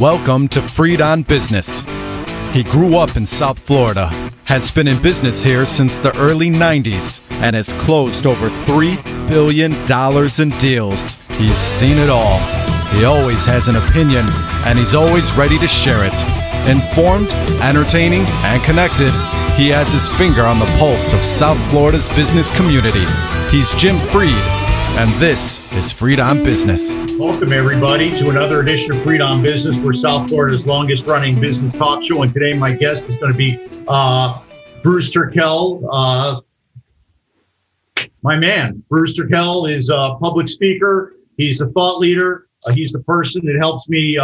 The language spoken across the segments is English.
Welcome to Freed on Business. He grew up in South Florida, has been in business here since the early 90s, and has closed over $3 billion in deals. He's seen it all. He always has an opinion, and he's always ready to share it. Informed, entertaining, and connected, he has his finger on the pulse of South Florida's business community. He's Jim Freed, and this is Freed on Business. Welcome, everybody, to another edition of Freed on Business. We're South Florida's longest-running business talk show, and today my guest is going to be Bruce Turkel. My man, Bruce Turkel, is a public speaker. He's a thought leader. He's the person that helps me,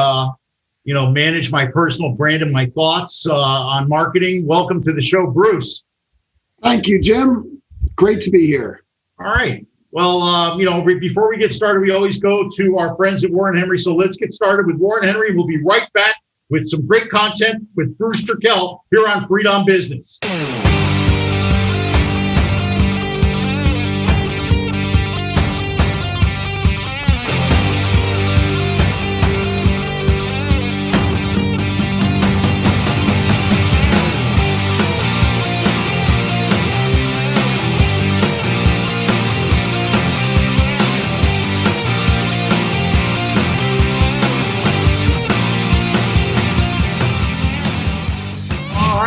manage my personal brand and my thoughts on marketing. Welcome to the show, Bruce. Thank you, Jim. Great to be here. All right. Well, before we get started, we always go to our friends at Warren Henry. So let's get started with Warren Henry. We'll be right back with some great content with Bruce Turkel here on Freed on Business.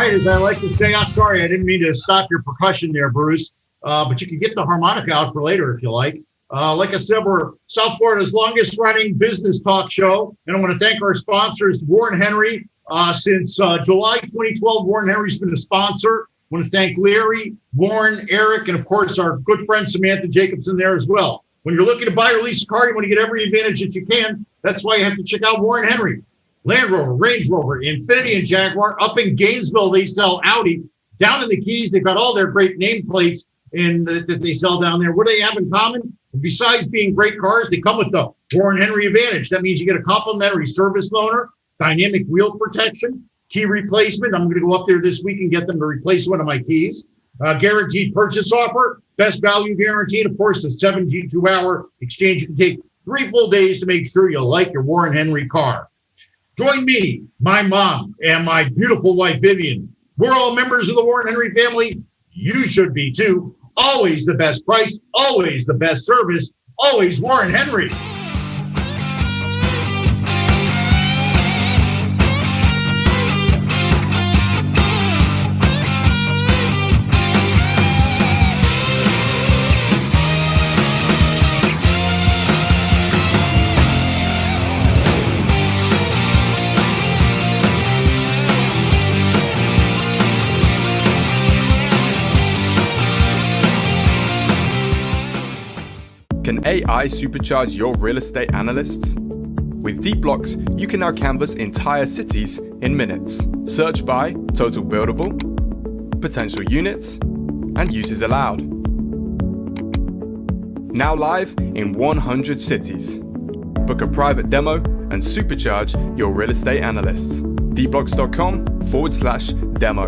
As I like to say, I'm sorry, I didn't mean to stop your percussion there, Bruce, but you can get the harmonica out for later if you like. Like I said, we're South Florida's longest running business talk show, and I want to thank our sponsors, Warren Henry. Since July 2012, Warren Henry's been a sponsor. I want to thank Larry, Warren, Eric, and of course our good friend Samantha Jacobson there as well. When you're looking to buy or lease a car, you want to get every advantage that you can. That's why you have to check out Warren Henry. Land Rover, Range Rover, Infiniti, and Jaguar. Up in Gainesville, they sell Audi. Down in the Keys, they've got all their great nameplates that they sell down there. What do they have in common? Besides being great cars, they come with the Warren Henry Advantage. That means you get a complimentary service loaner, dynamic wheel protection, key replacement. I'm going to go up there this week and get them to replace one of my keys. Guaranteed purchase offer, best value guarantee, and of course, the 72-hour exchange. You can take 3 full days to make sure you like your Warren Henry car. Join me, my mom, and my beautiful wife, Vivian. We're all members of the Warren Henry family. You should be, too. Always the best price, always the best service, always Warren Henry. Can AI supercharge your real estate analysts? With Deepblocks, you can now canvas entire cities in minutes. Search by total buildable, potential units, and uses allowed. Now live in 100 cities. Book a private demo and supercharge your real estate analysts. Deepblocks.com/demo.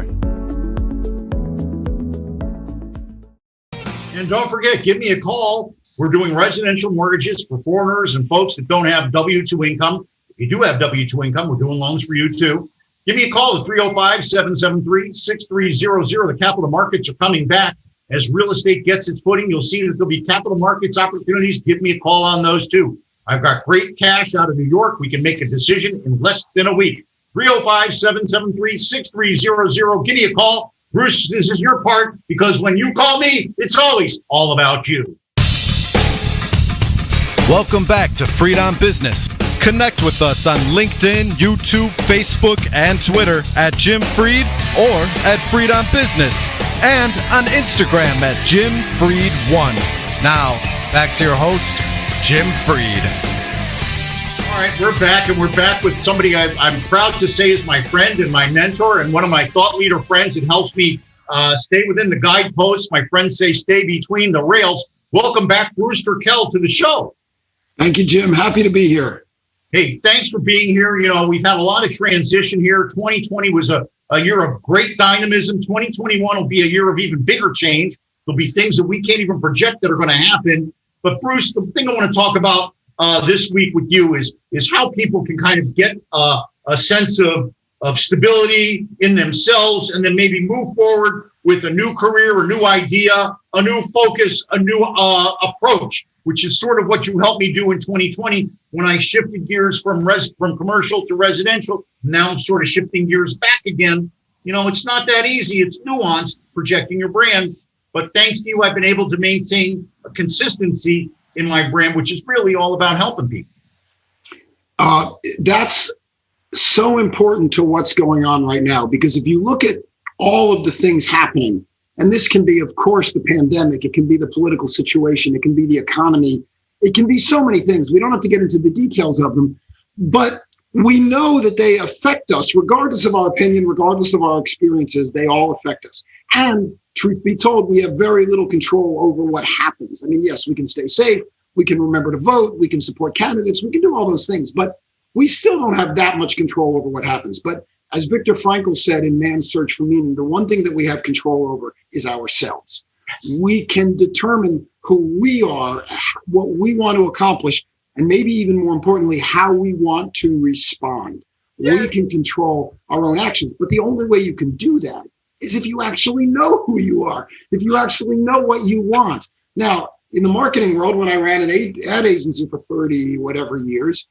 And don't forget, give me a call. We're doing residential mortgages for foreigners and folks that don't have W-2 income. If you do have W-2 income, we're doing loans for you too. Give me a call at 305-773-6300. The capital markets are coming back. As real estate gets its footing, you'll see that there'll be capital markets opportunities. Give me a call on those too. I've got great cash out of New York. We can make a decision in less than a week. 305-773-6300. Give me a call. Bruce, this is your part, because when you call me, it's always all about you. Welcome back to Freed on Business. Connect with us on LinkedIn, YouTube, Facebook, and Twitter at Jim Freed or at Freed on Business, and on Instagram at Jim Freed1. Now, back to your host, Jim Freed. All right, we're back, and we're back with somebody I'm proud to say is my friend and my mentor and one of my thought leader friends. It helps me stay within the guideposts. My friends say stay between the rails. Welcome back, Bruce Turkel, to the show. Thank you, Jim. Happy to be here. Hey, thanks for being here. You know, we've had a lot of transition here. 2020 was a year of great dynamism. 2021 will be a year of even bigger change. There'll be things that we can't even project that are going to happen. But Bruce, the thing I want to talk about this week with you is how people can kind of get a sense of stability in themselves and then maybe move forward with a new career, a new idea, a new focus, a new approach, which is sort of what you helped me do in 2020 when I shifted gears from commercial to residential. Now I'm sort of shifting gears back again. You know, it's not that easy. It's nuanced, projecting your brand. But thanks to you, I've been able to maintain a consistency in my brand, which is really all about helping people. That's so important to what's going on right now, because if you look at all of the things happening, and this can be, of course, the pandemic, it can be the political situation, it can be the economy, it can be so many things. We don't have to get into the details of them, but we know that they affect us, regardless of our opinion, regardless of our experiences, they all affect us. And truth be told, we have very little control over what happens. I mean, yes, we can stay safe, we can remember to vote, we can support candidates, we can do all those things, but we still don't have that much control over what happens. But as Viktor Frankl said in Man's Search for Meaning, the one thing that we have control over is ourselves. Yes. We can determine who we are, what we want to accomplish, and maybe even more importantly, how we want to respond. Yeah. We can control our own actions. But the only way you can do that is if you actually know who you are, if you actually know what you want. Now, in the marketing world, when I ran an ad agency for 30 whatever years,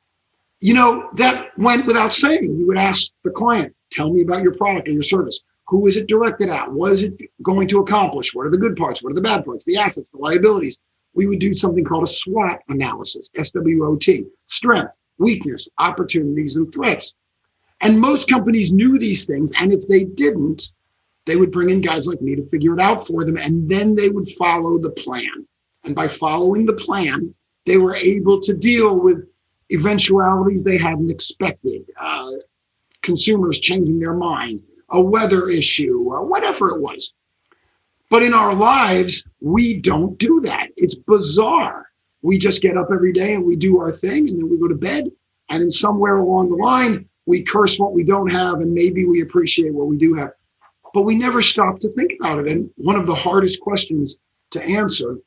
you know, that went without saying. You would ask the client, tell me about your product or your service. Who is it directed at? What is it going to accomplish? What are the good parts? What are the bad parts? The assets, the liabilities. We would do something called a SWOT analysis, SWOT, strength, weakness, opportunities, and threats. And most companies knew these things. And if they didn't, they would bring in guys like me to figure it out for them. And then they would follow the plan. And by following the plan, they were able to deal with eventualities they hadn't expected, consumers changing their mind, a weather issue, whatever it was. But in our lives, we don't do that. It's bizarre. We just get up every day and we do our thing, and then we go to bed. And then somewhere along the line, we curse what we don't have, and maybe we appreciate what we do have. But we never stop to think about it. And one of the hardest questions to answer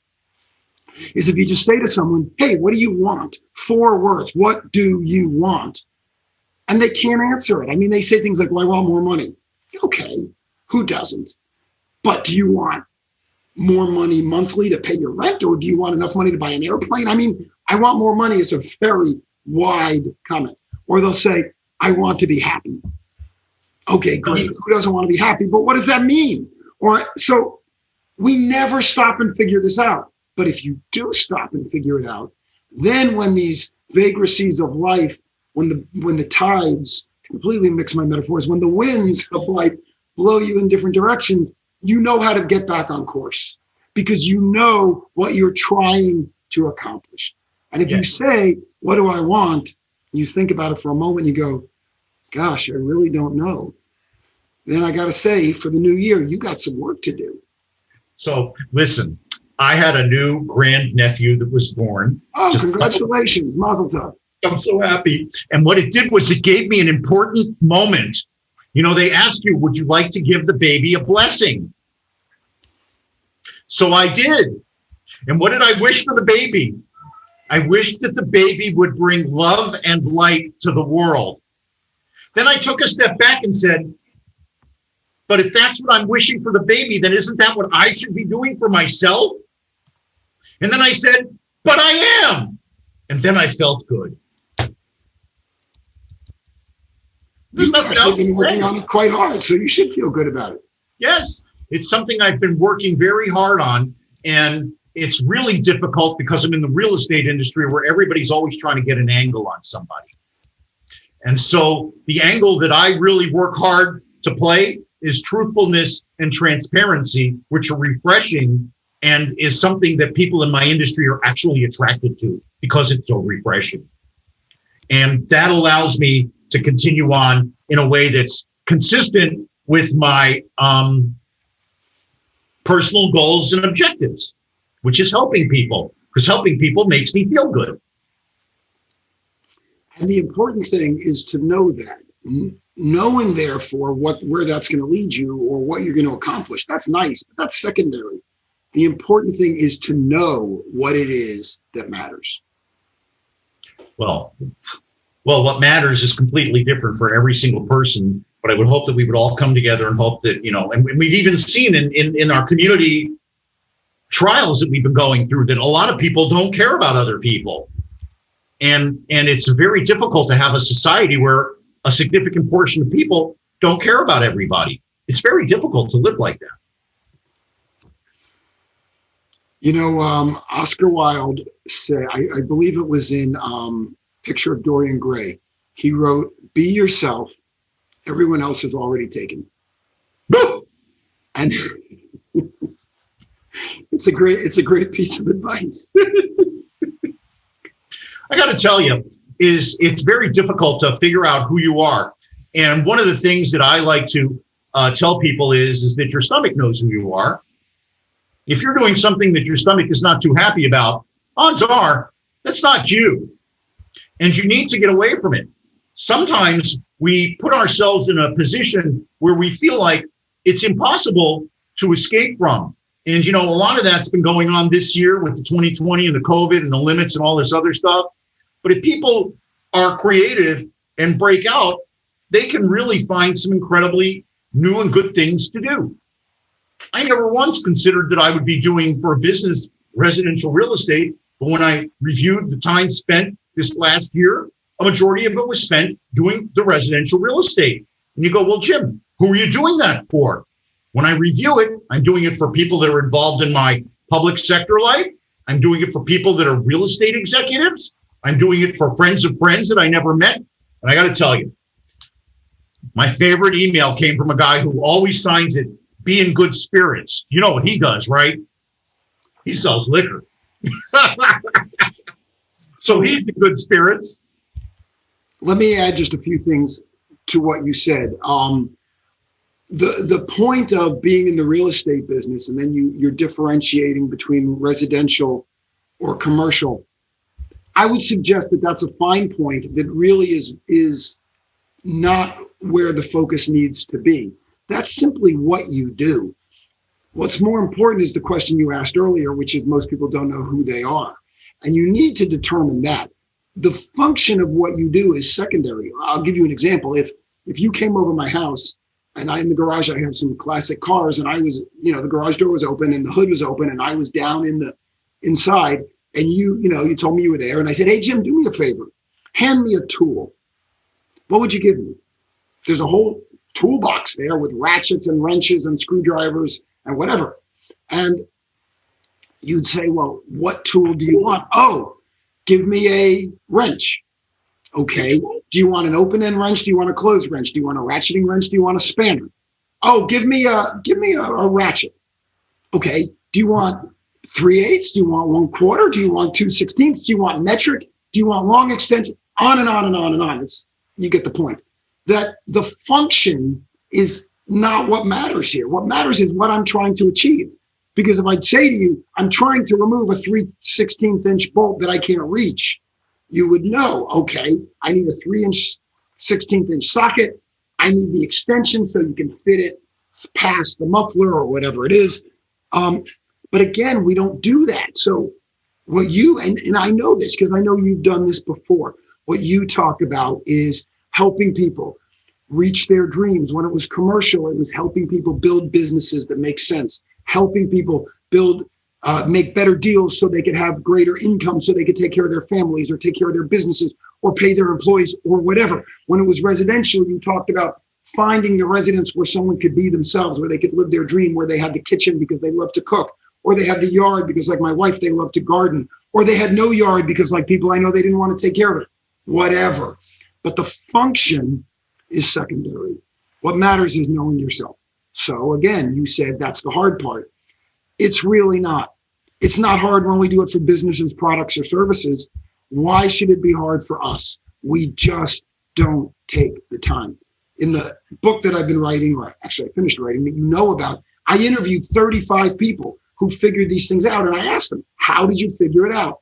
is if you just say to someone, hey, what do you want? 4 words. What do you want? And they can't answer it. I mean, they say things like, well, I want more money. Okay, who doesn't? But do you want more money monthly to pay your rent, or do you want enough money to buy an airplane? I mean, I want more money is a very wide comment. Or they'll say, I want to be happy. Okay, great. Who doesn't want to be happy? But what does that mean? Or so we never stop and figure this out. But if you do stop and figure it out, then when these vagaries of life, when the tides, completely mix my metaphors, when the winds of life blow you in different directions, you know how to get back on course because you know what you're trying to accomplish. And if you say, what do I want? You think about it for a moment, you go, gosh, I really don't know. Then I got to say, for the new year, you got some work to do. So listen, I had a new grandnephew that was born. Oh, congratulations. Mazel tov. I'm so happy. And what it did was it gave me an important moment. You know, they ask you, would you like to give the baby a blessing? So I did. And what did I wish for the baby? I wished that the baby would bring love and light to the world. Then I took a step back and said, but if that's what I'm wishing for the baby, then isn't that what I should be doing for myself? And then I said, but I am. And then I felt good. You've actually been working on it quite hard, so you should feel good about it. Yes, it's something I've been working very hard on, and it's really difficult because I'm in the real estate industry where everybody's always trying to get an angle on somebody. And so the angle that I really work hard to play is truthfulness and transparency, which are refreshing and is something that people in my industry are actually attracted to because it's so refreshing. And that allows me to continue on in a way that's consistent with my personal goals and objectives, which is helping people, because helping people makes me feel good. And the important thing is to know that. Knowing, therefore, where that's going to lead you or what you're going to accomplish, that's nice, but that's secondary. The important thing is to know what it is that matters. well, what matters is completely different for every single person. But I would hope that we would all come together and hope that, and we've even seen in our community trials that we've been going through that a lot of people don't care about other people. And it's very difficult to have a society where a significant portion of people don't care about everybody. It's very difficult to live like that. Oscar Wilde said, I believe it was in Picture of Dorian Gray. He wrote, "Be yourself. Everyone else is already taken." Woo! And it's a great piece of advice. I got to tell you, it's very difficult to figure out who you are. And one of the things that I like to tell people is that your stomach knows who you are. If you're doing something that your stomach is not too happy about, odds are that's not you. And you need to get away from it. Sometimes we put ourselves in a position where we feel like it's impossible to escape from. And, a lot of that's been going on this year with the 2020 and the COVID and the limits and all this other stuff. But if people are creative and break out, they can really find some incredibly new and good things to do. I never once considered that I would be doing for a business residential real estate, but when I reviewed the time spent this last year, a majority of it was spent doing the residential real estate. And you go, well, Jim, who are you doing that for? When I review it, I'm doing it for people that are involved in my public sector life. I'm doing it for people that are real estate executives. I'm doing it for friends of friends that I never met. And I got to tell you, my favorite email came from a guy who always signs it, "Be in good spirits." You know what he does, right? He sells liquor. So he's in good spirits. Let me add just a few things to what you said. The point of being in the real estate business, and then you're differentiating between residential or commercial, I would suggest that that's a fine point that really is not where the focus needs to be. That's simply what you do. What's more important is the question you asked earlier, which is most people don't know who they are. And you need to determine that. The function of what you do is secondary. I'll give you an example. If you came over my house and in the garage, I have some classic cars, and I was, the garage door was open and the hood was open and I was down inside, and you told me you were there, and I said, "Hey, Jim, do me a favor. Hand me a tool." What would you give me? There's a whole toolbox there with ratchets and wrenches and screwdrivers and whatever. And you'd say, "Well, what tool do you want?" "Oh, give me a wrench." "Okay. Do you want an open end wrench? Do you want a closed wrench? Do you want a ratcheting wrench? Do you want a spanner?" "Oh, give me a ratchet." "Okay. Do you want 3/8? Do you want 1/4? Do you want 2/16? Do you want metric? Do you want long extension?" On and on and on and on. You get the point. That the function is not what matters here. What matters is what I'm trying to achieve. Because if I'd say to you, "I'm trying to remove a 3/16" bolt that I can't reach," you would know, okay, I need a 3/16" socket. I need the extension so you can fit it past the muffler or whatever it is. But again, we don't do that. So what and I know this because I know you've done this before. What you talk about is helping people reach their dreams. When it was commercial, it was helping people build businesses that make sense, helping people make better deals so they could have greater income, so they could take care of their families or take care of their businesses or pay their employees or whatever. When it was residential, you talked about finding the residence where someone could be themselves, where they could live their dream, where they had the kitchen because they love to cook, or they had the yard because, like my wife, they love to garden, or they had no yard because, like people I know, they didn't want to take care of it, whatever. But the function is secondary. What matters is knowing yourself. So again, you said that's the hard part. It's really not. It's not hard when we do it for businesses, products, or services. Why should it be hard for us? We just don't take the time. In the book that I've been writing, or actually I finished writing, that you know about, I interviewed 35 people who figured these things out. And I asked them, how did you figure it out?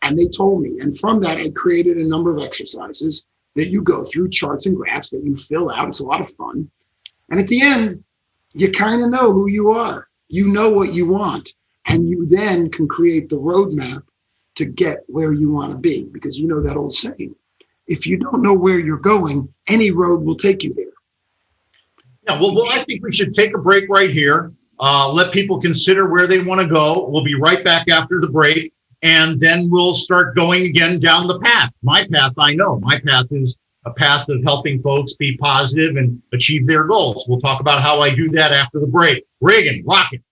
And they told me. And from that, I created a number of exercises that you go through, charts and graphs that you fill out. It's a lot of fun. And at the end, you kind of know who you are. You know what you want. And you then can create the roadmap to get where you want to be, because you know that old saying, if you don't know where you're going, any road will take you there. Yeah, well, I think we should take a break right here. Let people consider where they want to go. We'll be right back after the break, and then we'll start going again down the path. My path, I know. My path is a path of helping folks be positive and achieve their goals. We'll talk about how I do that after the break. Reagan, rock it.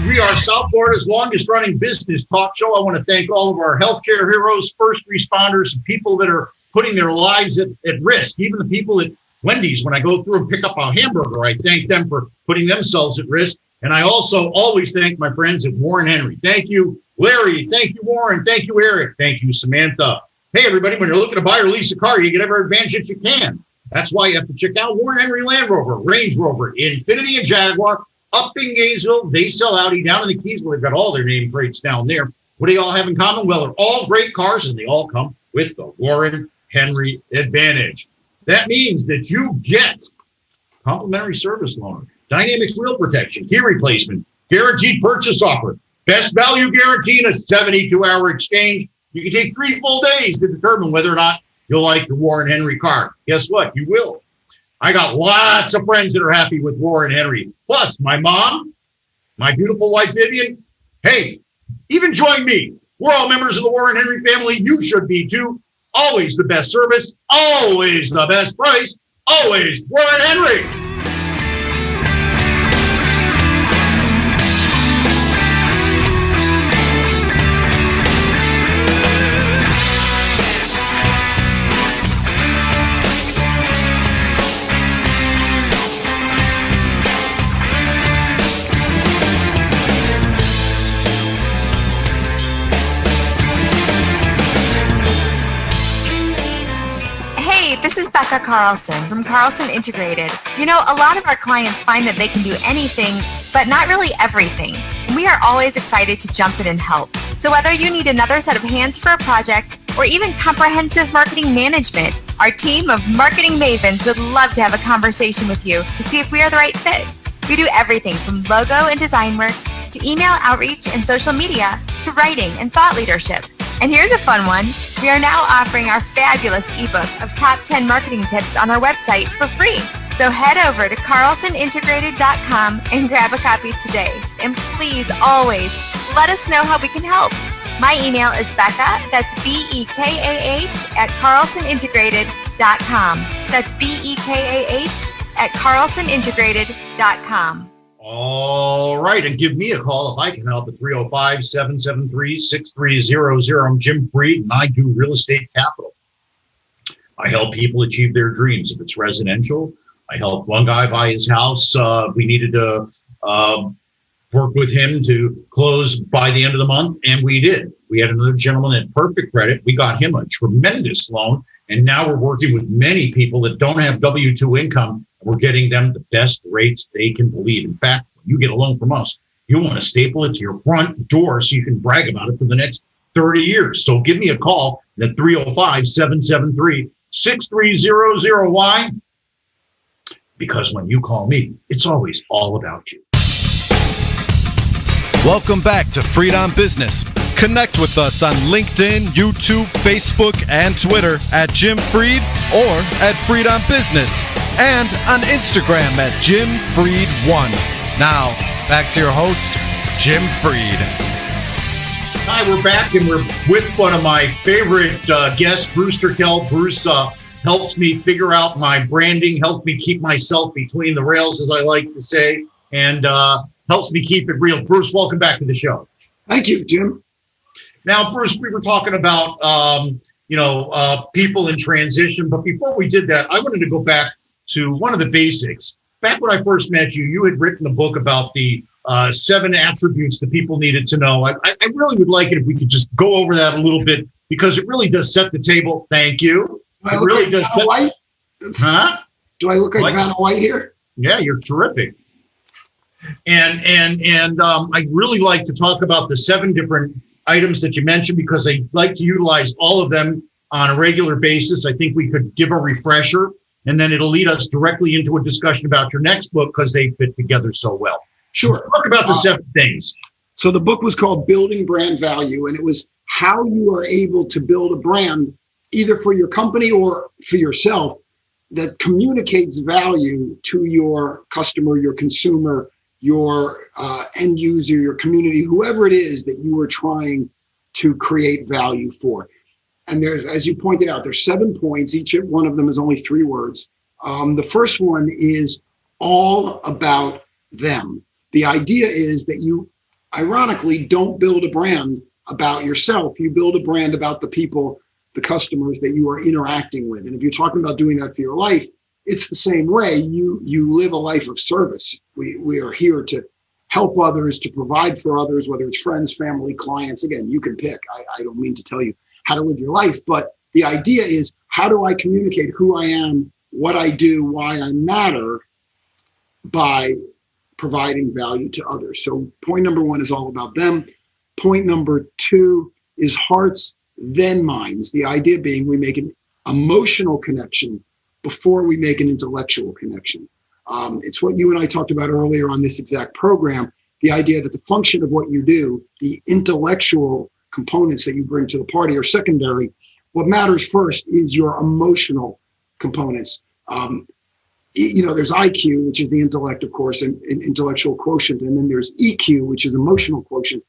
We are South Florida's longest running business talk show. I want to thank all of our healthcare heroes, first responders, and people that are putting their lives at risk. Even the people at Wendy's, when I go through and pick up a hamburger, I thank them for putting themselves at risk. And I also always thank my friends at Warren Henry. Thank you, Larry. Thank you, Warren. Thank you, Eric. Thank you, Samantha. Hey, everybody, when you're looking to buy or lease a car, you get every advantage that you can. That's why you have to check out Warren Henry Land Rover, Range Rover, Infiniti, and Jaguar. Up in Gainesville, they sell Audi. Down in the Keys, well, they've got all their name plates down there. What do they all have in common? Well, they're all great cars, and they all come with the Warren Henry Advantage. That means that you get complimentary service loan, dynamic wheel protection, key replacement, guaranteed purchase offer, best value guarantee, and a 72-hour exchange. You can take 3 full days to determine whether or not you'll like the Warren Henry car. Guess what? You will. I got lots of friends that are happy with Warren Henry. Plus, my mom, my beautiful wife, Vivian. Hey, even join me. We're all members of the Warren Henry family. You should be too. Always the best service. Always the best price. Always Warren Henry. This is Becca Carlson from Carlson Integrated. You know, a lot of our clients find that they can do anything, but not really everything. We are always excited to jump in and help. So whether you need another set of hands for a project or even comprehensive marketing management, our team of marketing mavens would love to have a conversation with you to see if we are the right fit. We do everything from logo and design work to email outreach and social media to writing and thought leadership. And here's a fun one. We are now offering our fabulous ebook of top 10 marketing tips on our website for free. So head over to carlsonintegrated.com and grab a copy today. And please always let us know how we can help. My email is Becca, that's BEKAH at carlsonintegrated.com. That's BEKAH at carlsonintegrated.com. All right, and give me a call if I can help at 305-773-6300. I'm Jim Freed, and I do real estate capital. I help people achieve their dreams. If it's residential, I helped one guy buy his house. We needed to work with him to close by the end of the month, and we did. We had another gentleman at perfect credit. We got him a tremendous loan, and now we're working with many people that don't have W-2 income. We're getting them the best rates they can believe. In fact, when you get a loan from us, you want to staple it to your front door so you can brag about it for the next 30 years. So give me a call at 305-773-6300. Why? Because when you call me, it's always all about you. Welcome back to Freed on Business. Connect with us on LinkedIn, YouTube, Facebook, and Twitter at Jim Freed or at Freed on Business, and on Instagram at Jim Freed1. Now, back to your host, Jim Freed. Hi, we're back, and we're with one of my favorite guests, Bruce Turkel. Bruce helps me figure out my branding, helps me keep myself between the rails, as I like to say, and helps me keep it real. Bruce, welcome back to the show. Thank you, Jim. Now, Bruce, we were talking about, people in transition. But before we did that, I wanted to go back to one of the basics. Back when I first met you, you had written a book about the 7 attributes that people needed to know. I really would like it if we could just go over that a little bit, because it really does set the table. Thank you. it really does. Vanna White? Huh? Do I look like Vanna White here? Yeah, you're terrific. And I really like to talk about the 7 different items that you mentioned because I like to utilize all of them on a regular basis. I think we could give a refresher, and then it'll lead us directly into a discussion about your next book because they fit together so well. Sure. Let's talk about the 7 things. So the book was called Building Brand Value, and it was how you are able to build a brand either for your company or for yourself that communicates value to your customer, your consumer, your end user, your community, whoever it is that you are trying to create value for. And there's, as you pointed out, there's 7 points. Each one of them is only 3 words. The first one is all about them. The idea is that you, ironically, don't build a brand about yourself. You build a brand about the people, the customers that you are interacting with. And if you're talking about doing that for your life, it's the same way. You live a life of service. We are here to help others, to provide for others, whether it's friends, family, clients. Again, you can pick. I don't mean to tell you how to live your life, but the idea is, how do I communicate who I am, what I do, why I matter by providing value to others? So point number 1 is all about them. Point number 2 is hearts, then minds. The idea being we make an emotional connection before we make an intellectual connection. It's what you and I talked about earlier on this exact program, the idea that the function of what you do, the intellectual components that you bring to the party are secondary. What matters first is your emotional components. There's IQ, which is the intellect, of course, and intellectual quotient. And then there's EQ, which is emotional quotient.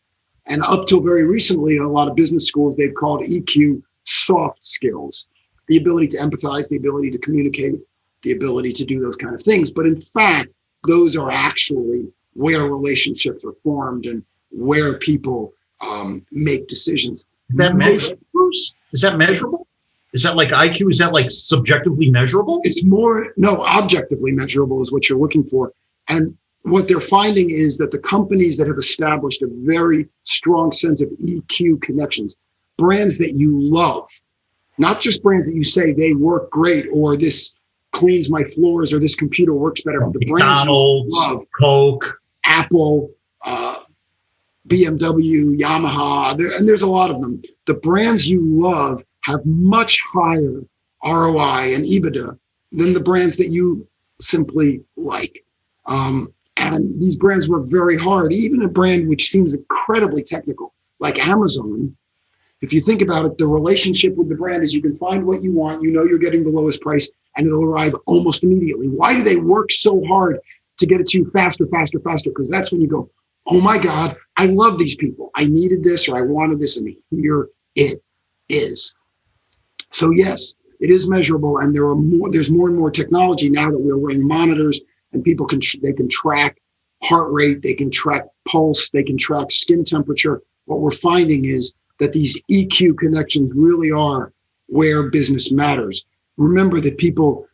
And up till very recently, in a lot of business schools, they've called EQ soft skills, the ability to empathize, the ability to communicate, the ability to do those kind of things. But in fact, those are actually where relationships are formed and where people make decisions. Is that measurable, Bruce? Is that measurable? Is that like IQ? Is that like subjectively measurable? It's more, no, objectively measurable is what you're looking for. And what they're finding is that the companies that have established a very strong sense of EQ connections, brands that you love, not just brands that you say they work great or this cleans my floors or this computer works better, but the brands you love, Coke, Apple, BMW, Yamaha, and there's a lot of them. The brands you love have much higher ROI and EBITDA than the brands that you simply like. And these brands work very hard. Even a brand which seems incredibly technical, like Amazon, if you think about it, the relationship with the brand is you can find what you want, you know you're getting the lowest price, and it'll arrive almost immediately. Why do they work so hard to get it to you faster, faster, faster? Because that's when you go, oh my God, I love these people. I needed this or I wanted this, and here it is. So yes, it is measurable, and there's more and more technology now that we're wearing monitors, and people can track heart rate, they can track pulse, they can track skin temperature. What we're finding is that these EQ connections really are where business matters. Remember that people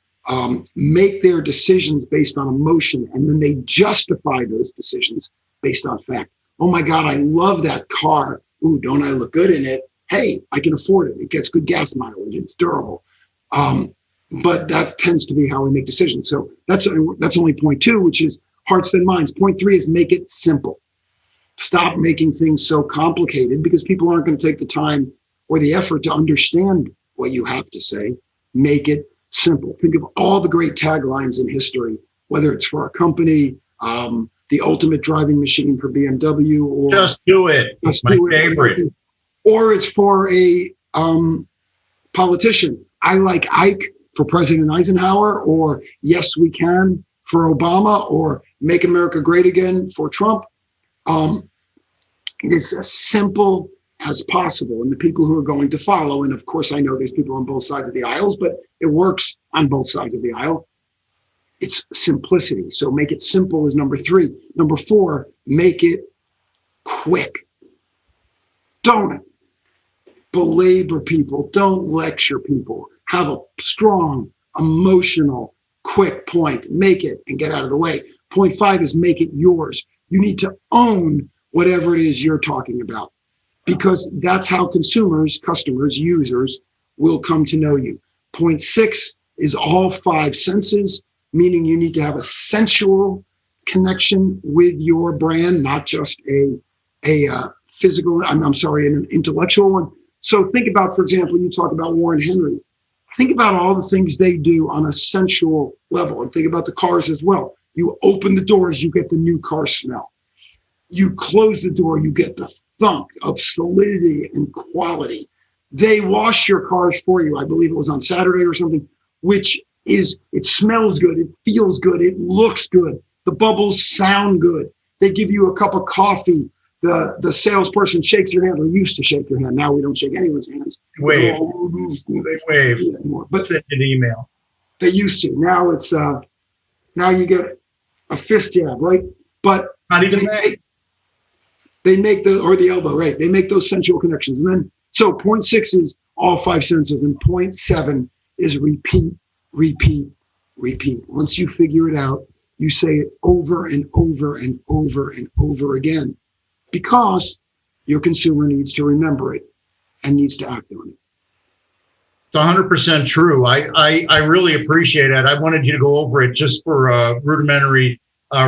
make their decisions based on emotion, and then they justify those decisions based on fact. Oh my God, I love that car. Ooh, don't I look good in it? Hey, I can afford it. It gets good gas mileage. It's durable. But that tends to be how we make decisions. So that's only point 2, which is hearts then minds. Point 3 is make it simple. Stop making things so complicated because people aren't going to take the time or the effort to understand what you have to say. Make it simple. Think of all the great taglines in history, whether it's for a company, the ultimate driving machine for BMW, or just do it. Just my do it. favorite. Or it's for a politician. I like Ike for President Eisenhower, or Yes We Can for Obama, or Make America Great Again for Trump. It is as simple as possible, and the people who are going to follow, and of course I know there's people on both sides of the aisles, but it works on both sides of the aisle. It's simplicity. So make it simple is number 3. Number 4, make it quick. Don't belabor people. Don't lecture people. Have a strong, emotional, quick point. Make it and get out of the way. Point 5 is make it yours. You need to own whatever it is you're talking about, because that's how consumers, customers, users will come to know you. Point 6 is all 5 senses, meaning you need to have a sensual connection with your brand, not just a physical, an intellectual one. So think about, for example, you talk about Warren Henry. Think about all the things they do on a sensual level, and think about the cars as well. You open the doors, you get the new car smell. You close the door, you get the thunk of solidity and quality. They wash your cars for you. I believe it was on Saturday or something, which is, it smells good, it feels good, it looks good. The bubbles sound good. They give you a cup of coffee. The salesperson shakes your hand, or used to shake your hand. Now we don't shake anyone's hands. Wave. They wave. But send an email. They used to. Now it's now you get a fist jab, right? But not even that. They make the elbow, right? They make those sensual connections. And then, so point 6 is all 5 senses, and point 7 is repeat, repeat, repeat. Once you figure it out, you say it over and over and over and over again, because your consumer needs to remember it and needs to act on it. It's 100% true. I really appreciate it. I wanted you to go over it just for a rudimentary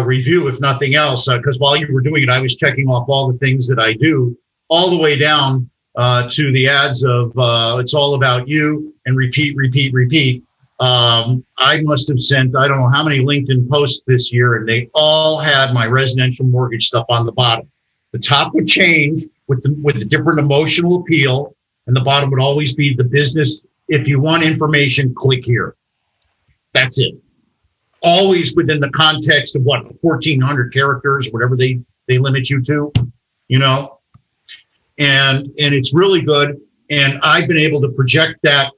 review, if nothing else, because while you were doing it, I was checking off all the things that I do, all the way down to the ads of it's all about you and repeat, repeat, repeat. I must have sent, I don't know how many LinkedIn posts this year, and they all had my residential mortgage stuff on the bottom. The top would change with the different emotional appeal, and the bottom would always be the business. If you want information, click here. That's it. Always within the context of 1,400 characters, whatever they limit you to, and it's really good. And I've been able to project that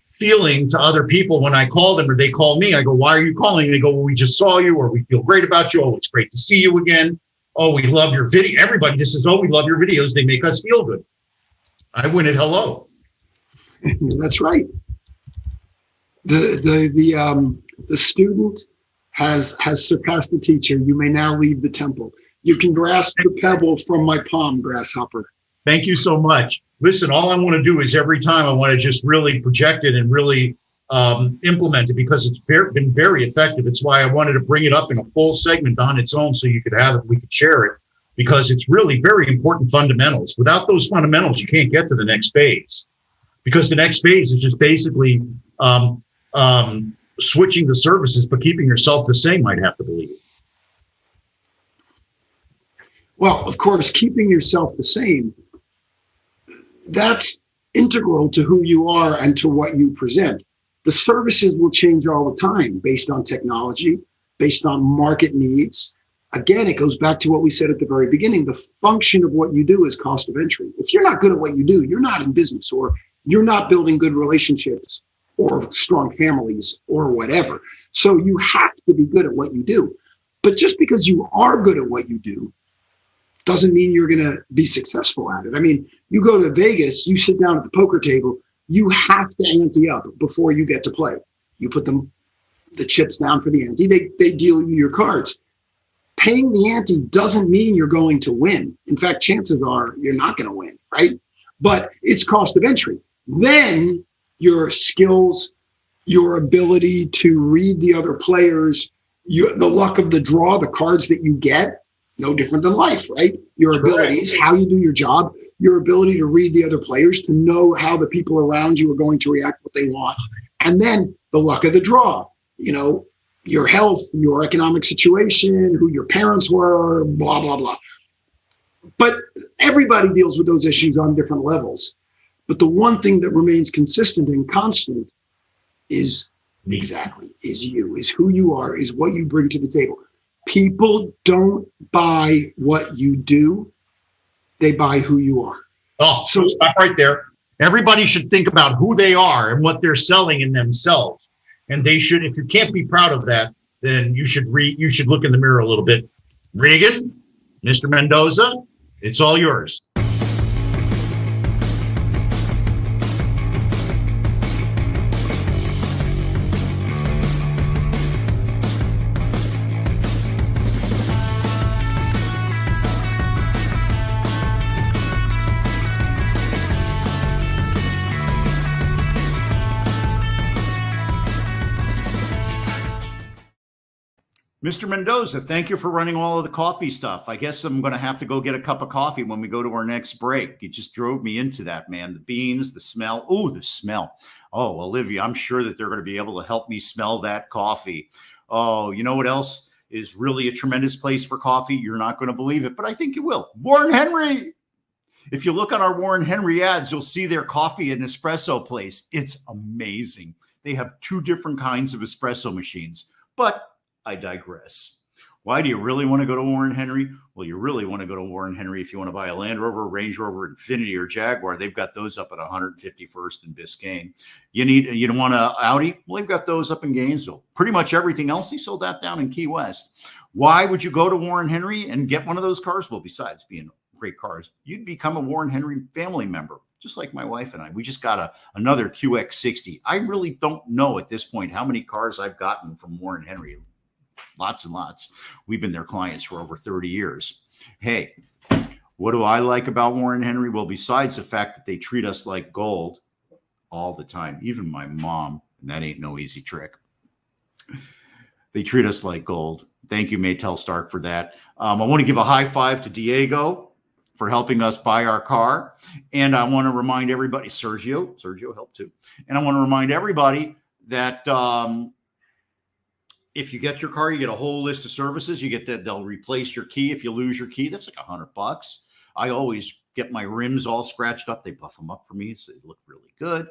feeling to other people when I call them or they call me. I go, why are you calling? And they go, well, we just saw you, or we feel great about you. Oh, it's great to see you again. Oh, we love your video. Everybody just says, oh, we love your videos. They make us feel good. I win it. Hello. That's right. The student has surpassed the teacher. You may now leave the temple. You can grasp the pebble from my palm, grasshopper. Thank you so much. Listen, all I want to do is every time I want to just really project it and really implement it, because it's been very effective. It's why I wanted to bring it up in a full segment on its own so you could have it, we could share it, because it's really very important fundamentals. Without those fundamentals, you can't get to the next phase, because the next phase is just basically switching the services, but keeping yourself the same, I'd have to believe. Well, of course, keeping yourself the same, that's integral to who you are and to what you present. The services will change all the time based on technology, based on market needs. Again, it goes back to what we said at the very beginning. The function of what you do is cost of entry. If you're not good at what you do, you're not in business, or you're not building good relationships or strong families or whatever. So you have to be good at what you do. But just because you are good at what you do doesn't mean you're going to be successful at it. I mean, you go to Vegas, you sit down at the poker table, you have to ante up before you get to play. You put the chips down for the ante, they deal you your cards. Paying the ante doesn't mean you're going to win. In fact, chances are you're not going to win, right? But it's cost of entry. Then your skills, your ability to read the other players, the luck of the draw, the cards that you get, no different than life, right? Your abilities, how you do your job, your ability to read the other players, to know how the people around you are going to react, what they want. And then the luck of the draw, your health, your economic situation, who your parents were, blah, blah, blah. But everybody deals with those issues on different levels. But the one thing that remains consistent and constant is you, is who you are, is what you bring to the table. People don't buy what you do. They buy who you are. Oh, so stop right there. Everybody should think about who they are and what they're selling in themselves. And they should, if you can't be proud of that, then you should look in the mirror a little bit. Regan, Mr. Mendoza, it's all yours. Mr. Mendoza, thank you for running all of the coffee stuff. I guess I'm going to have to go get a cup of coffee when we go to our next break. You just drove me into that, man. The beans, the smell. Oh, the smell. Oh, Olivia, I'm sure that they're going to be able to help me smell that coffee. Oh, you know what else is really a tremendous place for coffee? You're not going to believe it, but I think you will. Warren Henry. If you look on our Warren Henry ads, you'll see their coffee and espresso place. It's amazing. They have 2 different kinds of espresso machines, but I digress. Why do you really want to go to Warren Henry? Well, you really want to go to Warren Henry if you want to buy a Land Rover, Range Rover, Infiniti, or Jaguar. They've got those up at 151st and Biscayne. You want an Audi? Well, they've got those up in Gainesville. Pretty much everything else, they sold that down in Key West. Why would you go to Warren Henry and get one of those cars? Well, besides being great cars, you'd become a Warren Henry family member, just like my wife and I. We just got another QX60. I really don't know at this point how many cars I've gotten from Warren Henry. Lots and lots. We've been their clients for over 30 years. Hey, what do I like about Warren Henry? Well, besides the fact that they treat us like gold all the time, even my mom, and that ain't no easy trick. They treat us like gold. Thank you, Maytel Stark, for that. I want to give a high five to Diego for helping us buy our car. And I want to remind everybody, Sergio helped too. And I want to remind everybody that if you get your car, you get a whole list of services. You get that they'll replace your key. If you lose your key, that's like $100. I always get my rims all scratched up. They buff them up for me, so they look really good.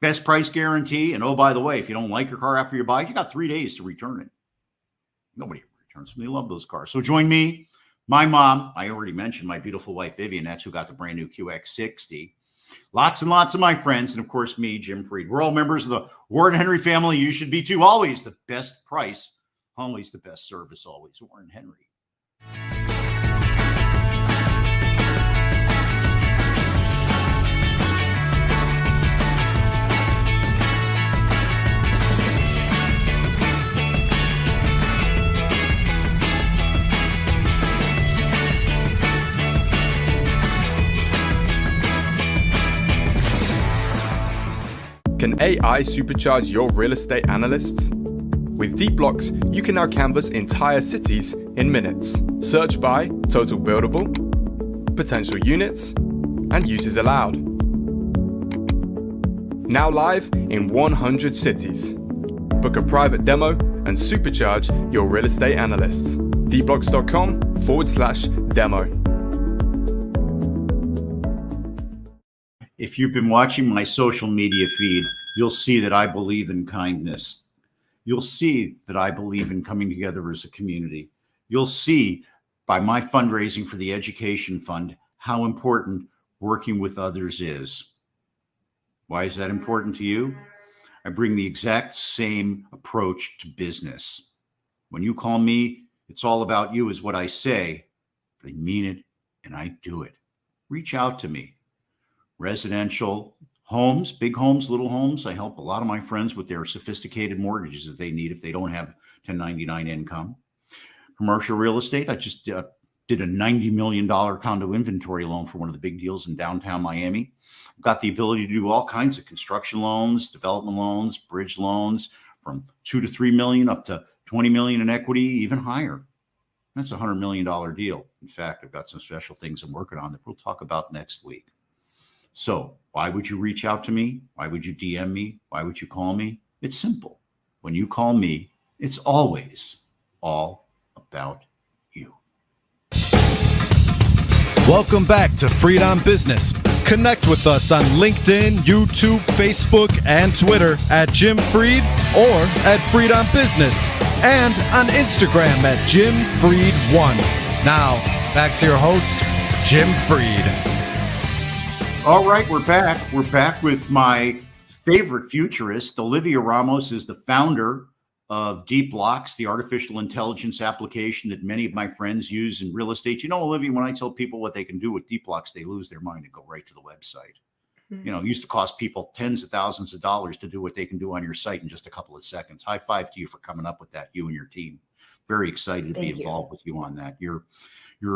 Best price guarantee. And oh, by the way, if you don't like your car after you buy it, you got 3 days to return it. Nobody returns them. They love those cars. So join me, my mom. I already mentioned my beautiful wife, Vivian. That's who got the brand new QX60. Lots and lots of my friends, and of course me, Jim Freed. We're all members of the Warren Henry family. You should be too. Always the best price, always the best service, always Warren Henry. Can AI supercharge your real estate analysts? With Deepblocks, you can now canvas entire cities in minutes. Search by total buildable, potential units, and uses allowed. Now live in 100 cities. Book a private demo and supercharge your real estate analysts. Deepblocks.com/demo. If you've been watching my social media feed, you'll see that I believe in kindness. You'll see that I believe in coming together as a community. You'll see by my fundraising for the Education Fund how important working with others is. Why is that important to you? I bring the exact same approach to business. When you call me, it's all about you is what I say, but I mean it and I do it. Reach out to me. Residential homes, big homes, little homes. I help a lot of my friends with their sophisticated mortgages that they need if they don't have 1099 income. Commercial real estate. I just did a $90 million condo inventory loan for one of the big deals in downtown Miami. I've got the ability to do all kinds of construction loans, development loans, bridge loans from $2 to $3 million up to $20 million in equity, even higher. That's a $100 million deal. In fact, I've got some special things I'm working on that we'll talk about next week. So why would you reach out to me? Why would you DM me? Why would you call me? It's simple. When you call me, it's always all about you. Welcome back to Freed on Business. Connect with us on LinkedIn, YouTube, Facebook, and Twitter at Jim Freed or at Freed on Business, and on Instagram at Jim Freed1. Now, back to your host, Jim Freed. All right, we're back. We're back with my favorite futurist. Olivia Ramos is the founder of Deepblocks, the artificial intelligence application that many of my friends use in real estate. You know, Olivia, when I tell people what they can do with Deepblocks, they lose their mind and go right to the website. Mm-hmm. You know, it used to cost people tens of thousands of dollars to do what they can do on your site in just a couple of seconds. High five to you for coming up with that, you and your team. Very excited to be involved with you on that. You're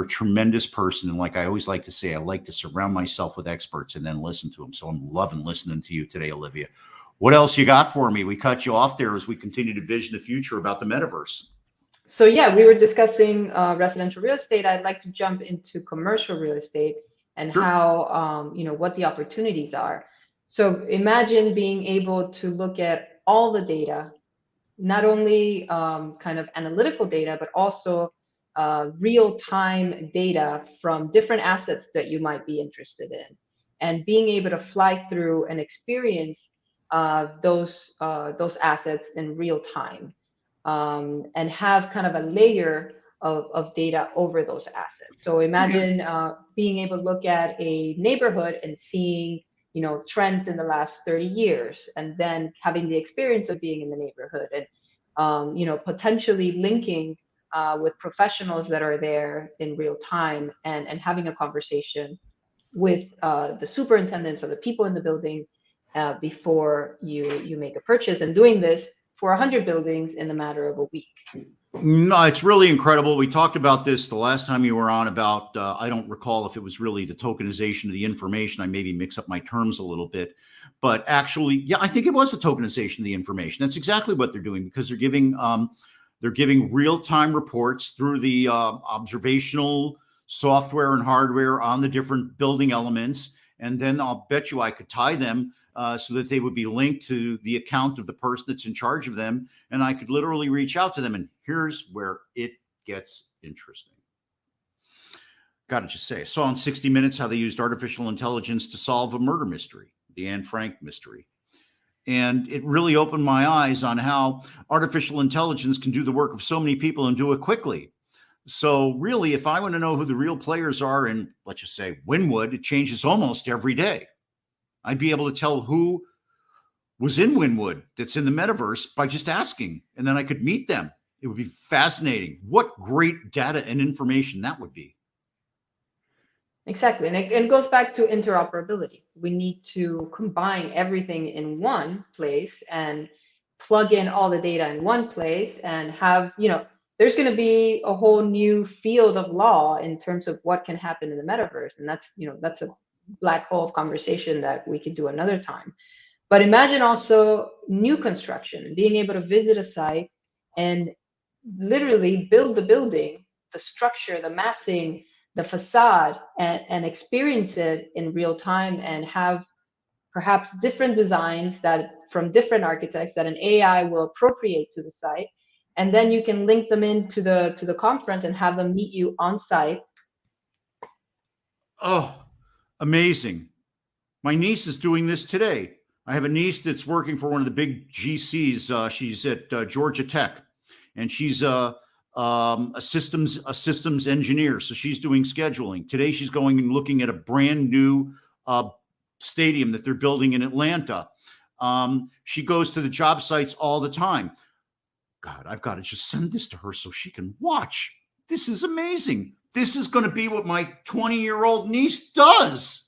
a tremendous person. And like I always like to say, I like to surround myself with experts and then listen to them. So I'm loving listening to you today, Olivia. what else you got for me? We cut you off there as we continue to vision the future about the metaverse. So yeah, we were discussing residential real estate. I'd like to jump into commercial real estate and Sure. how, what the opportunities are. So imagine being able to look at all the data, not only kind of analytical data, but also real-time data from different assets that you might be interested in, and being able to fly through and experience those assets in real time, and have kind of a layer of data over those assets. So imagine being able to look at a neighborhood and seeing, trends in the last 30 years, and then having the experience of being in the neighborhood, and potentially linking with professionals that are there in real time, and having a conversation with the superintendents or the people in the building before you make a purchase, and doing this for 100 buildings in a matter of a week. No, it's really incredible. We talked about this the last time you were on about, I don't recall if it was really the tokenization of the information. I maybe mix up my terms a little bit, but actually, yeah, I think it was the tokenization of the information. That's exactly what they're doing, because they're giving real-time reports through the observational software and hardware on the different building elements. And then I'll bet you I could tie them so that they would be linked to the account of the person that's in charge of them. And I could literally reach out to them. And here's where it gets interesting. Got to just say, I saw in 60 Minutes how they used artificial intelligence to solve a murder mystery, the Anne Frank mystery. And it really opened my eyes on how artificial intelligence can do the work of so many people and do it quickly. So really, if I want to know who the real players are in, let's just say, Wynwood, it changes almost every day. I'd be able to tell who was in Wynwood that's in the metaverse by just asking, and then I could meet them. It would be fascinating. What great data and information that would be. Exactly. And it goes back to interoperability. We need to combine everything in one place and plug in all the data in one place, and have, there's going to be a whole new field of law in terms of what can happen in the metaverse. And that's a black hole of conversation that we could do another time. But imagine also new construction, being able to visit a site and literally build the building, the structure, the massing, the facade, and experience it in real time, and have perhaps different designs that from different architects that an AI will appropriate to the site. And then you can link them into the conference and have them meet you on site. Oh, amazing. My niece is doing this today. I have a niece that's working for one of the big GCs. She's at Georgia Tech, and she's a systems engineer. So she's doing scheduling. Today she's going and looking at a brand new stadium that they're building in Atlanta. She goes to the job sites all the time. God, I've got to just send this to her so she can watch. This is amazing. This is going to be what my 20-year-old niece does.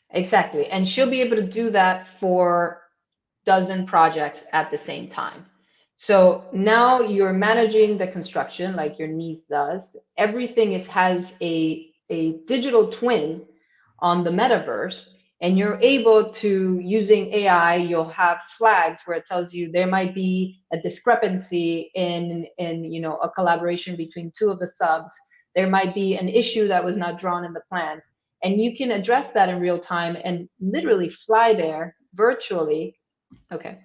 Exactly. And she'll be able to do that for dozen projects at the same time. So now you're managing the construction like your niece does. Everything has a digital twin on the metaverse, and you're able to, using AI, you'll have flags where it tells you there might be a discrepancy in a collaboration between two of the subs. There might be an issue that was not drawn in the plans, and you can address that in real time and literally fly there virtually. Okay.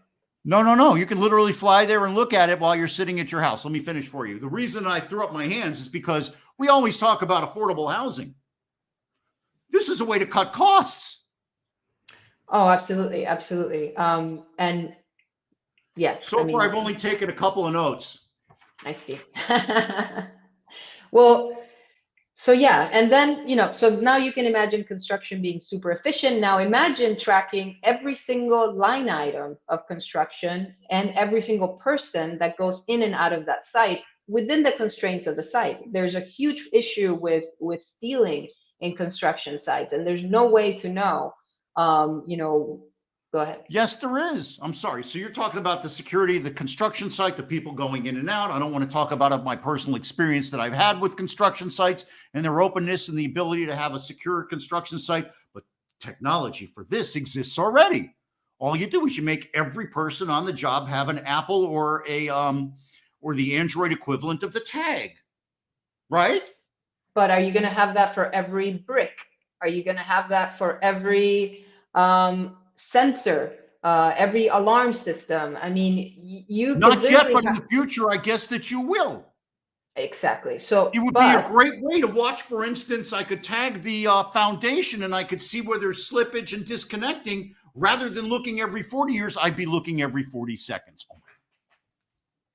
No. You can literally fly there and look at it while you're sitting at your house. Let me finish for you. The reason I threw up my hands is because we always talk about affordable housing. This is a way to cut costs. Oh, absolutely. Absolutely. And yeah. So far, I've only taken a couple of notes. I see. Well, so yeah. And then, so now you can imagine construction being super efficient. Now imagine tracking every single line item of construction and every single person that goes in and out of that site within the constraints of the site. There's a huge issue with stealing in construction sites, and there's no way to know. Go ahead. Yes, there is. I'm sorry. So you're talking about the security of the construction site, the people going in and out. I don't want to talk about my personal experience that I've had with construction sites and their openness and the ability to have a secure construction site, but technology for this exists already. All you do is you make every person on the job have an Apple or or the Android equivalent of the tag, right? But are you going to have that for every brick? Are you going to have that for every sensor, every alarm system? I mean, you Not could yet, literally but in the future, I guess that you will. Exactly. So It would be a great way to watch. For instance, I could tag the foundation and I could see where there's slippage and disconnecting. Rather than looking every 40 years, I'd be looking every 40 seconds.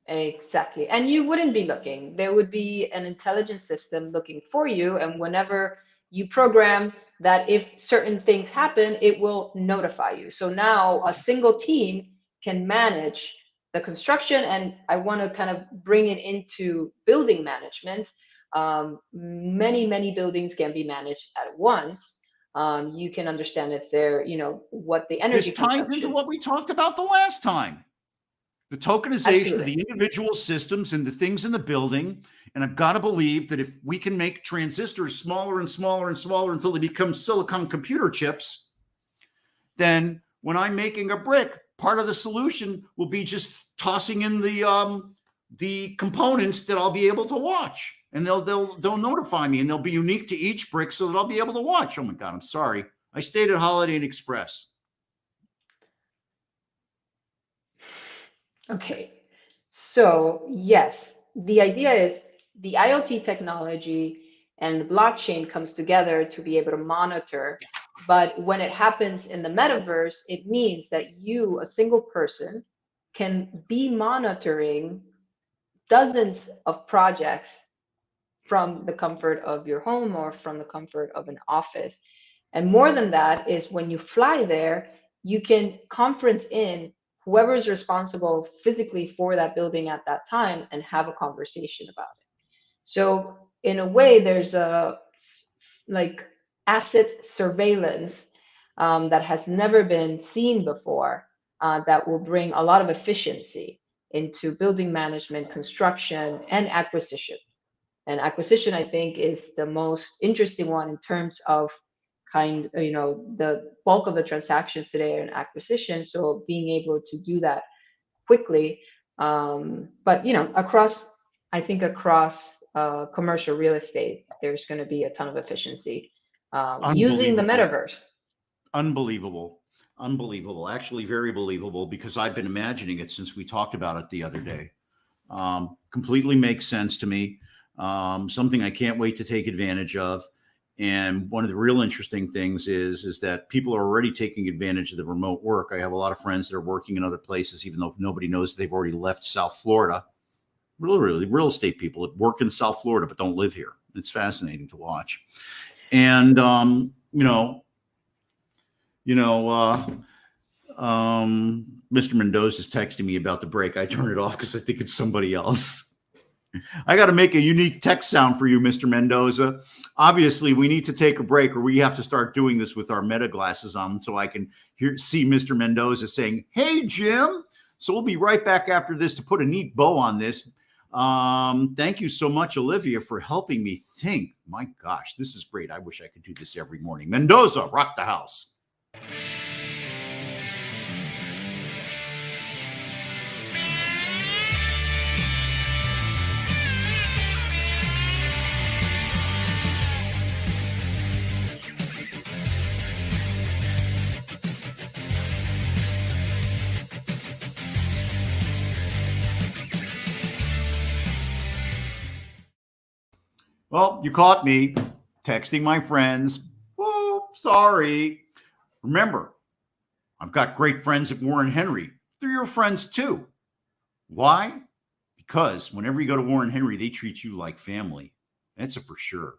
Exactly. And you wouldn't be looking. There would be an intelligent system looking for you. And whenever you program that if certain things happen, it will notify you. So now a single team can manage the construction. And I want to kind of bring it into building management. Many buildings can be managed at once. You can understand if they're, what the energy This ties consumption. into what we talked about the last time. The tokenization Absolutely. of the individual systems and the things in the building. And I've got to believe that if we can make transistors smaller and smaller and smaller until they become silicon computer chips, then when I'm making a brick, part of the solution will be just tossing in the components that I'll be able to watch. And they'll notify me, and they'll be unique to each brick so that I'll be able to watch. Oh my God, I'm sorry. I stayed at Holiday Inn Express. Okay, so yes, the idea is the IoT technology and the blockchain comes together to be able to monitor. But when it happens in the metaverse, it means that you, a single person, can be monitoring dozens of projects from the comfort of your home or from the comfort of an office. And more than that is when you fly there, you can conference in whoever's responsible physically for that building at that time and have a conversation about it. So in a way, there's a like asset surveillance that has never been seen before that will bring a lot of efficiency into building management, construction, and acquisition. And acquisition, I think, is the most interesting one in terms of the bulk of the transactions today are in acquisition. So being able to do that quickly, but across commercial real estate, there's going to be a ton of efficiency using the metaverse. Unbelievable. Actually, very believable, because I've been imagining it since we talked about it the other day. Completely makes sense to me. Something I can't wait to take advantage of. And one of the real interesting things is that people are already taking advantage of the remote work. I have a lot of friends that are working in other places, even though nobody knows they've already left South Florida. Really real estate people that work in South Florida but don't live here. It's fascinating to watch. And Mr. Mendoza is texting me about the break. I turned it off because I think it's somebody else. I got to make a unique text sound for you, Mr. Mendoza. Obviously, we need to take a break, or we have to start doing this with our meta glasses on so I can see Mr. Mendoza saying, "Hey, Jim." So we'll be right back after this to put a neat bow on this. Thank you so much, Olivia, for helping me think. My gosh, this is great. I wish I could do this every morning. Mendoza, rock the house. Well, you caught me texting my friends. Oh, sorry. Remember, I've got great friends at Warren Henry. They're your friends too. Why? Because whenever you go to Warren Henry, they treat you like family. That's a for sure.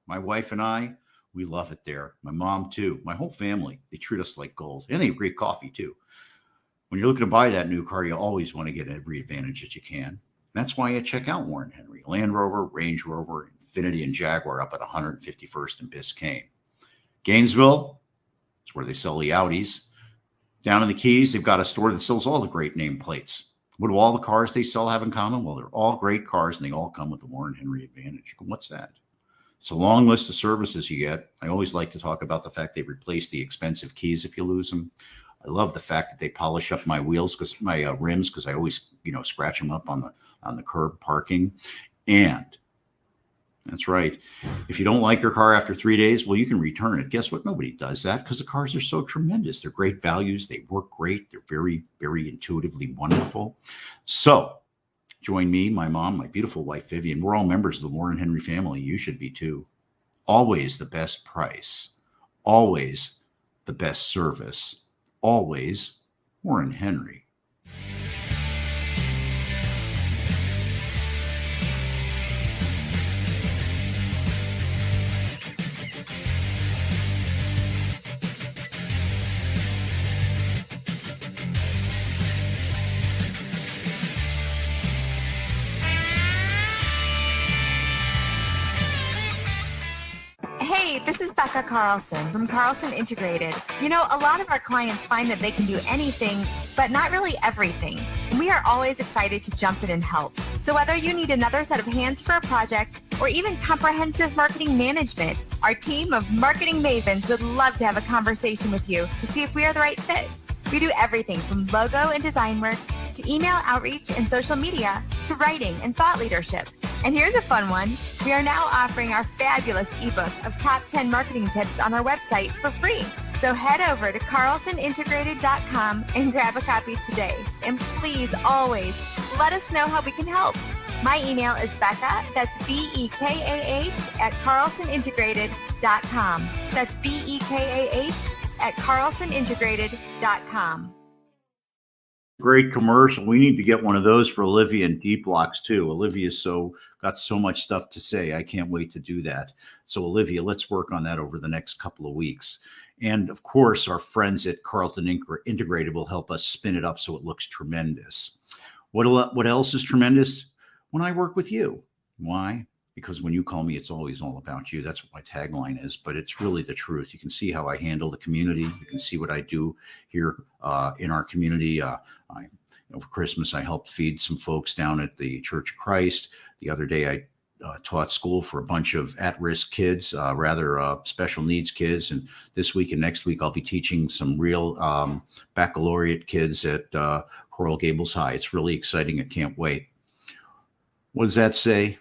My wife and I, we love it there. My mom too. My whole family, they treat us like gold. And they have great coffee too. When you're looking to buy that new car, you always want to get every advantage that you can. That's why you check out Warren Henry. Land Rover, Range Rover, Infiniti, and Jaguar up at 151st and Biscayne. Gainesville, it's where they sell the Audis. Down in the Keys, they've got a store that sells all the great nameplates. What do all the cars they sell have in common? Well, they're all great cars, and they all come with the Warren Henry Advantage. What's that? It's a long list of services you get. I always like to talk about the fact they replace the expensive keys if you lose them. I love the fact that they polish up my wheels, because my rims, because I always, scratch them up on the curb parking. And that's right. If you don't like your car after 3 days, well, you can return it. Guess what? Nobody does that, because the cars are so tremendous. They're great values. They work great. They're very, very intuitively wonderful. So join me, my mom, my beautiful wife, Vivian. We're all members of the Warren Henry family. You should be too. Always the best price. Always the best service. Always Warren Henry. Hey, this is Becca Carlson from Carlson Integrated. You know, a lot of our clients find that they can do anything, but not really everything. We are always excited to jump in and help. So whether you need another set of hands for a project or even comprehensive marketing management, our team of marketing mavens would love to have a conversation with you to see if we are the right fit. We do everything from logo and design work to email outreach and social media to writing and thought leadership. And here's a fun one. We are now offering our fabulous ebook of top 10 marketing tips on our website for free. So head over to carlsonintegrated.com and grab a copy today. And please always let us know how we can help. My email is Becca, that's BEKAH at carlsonintegrated.com. That's BEKAH at carlsonintegrated.com. Great commercial. We need to get one of those for Olivia and Deepblocks too. Olivia's got so much stuff to say. I can't wait to do that. So Olivia, let's work on that over the next couple of weeks. And of course, our friends at Carlson Integrated will help us spin it up so it looks tremendous. What else is tremendous? When I work with you. Why? Because when you call me, it's always all about you. That's what my tagline is, but it's really the truth. You can see how I handle the community. You can see what I do here in our community. For Christmas, I helped feed some folks down at the Church of Christ. The other day, I taught school for a bunch of at-risk kids, special needs kids. And this week and next week, I'll be teaching some real baccalaureate kids at Coral Gables High. It's really exciting. I can't wait. What does that say?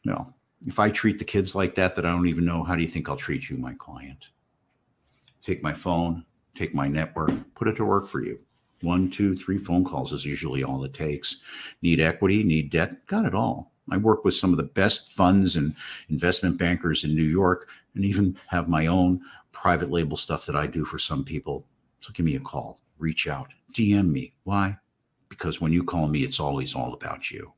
No. If I treat the kids like that I don't even know, how do you think I'll treat you, my client? Take my phone, take my network, put it to work for you. 1, 2, 3 phone calls is usually all it takes. Need equity, need debt, got it all. I work with some of the best funds and investment bankers in New York, and even have my own private label stuff that I do for some people. So give me a call, reach out, DM me. Why? Because when you call me, it's always all about you.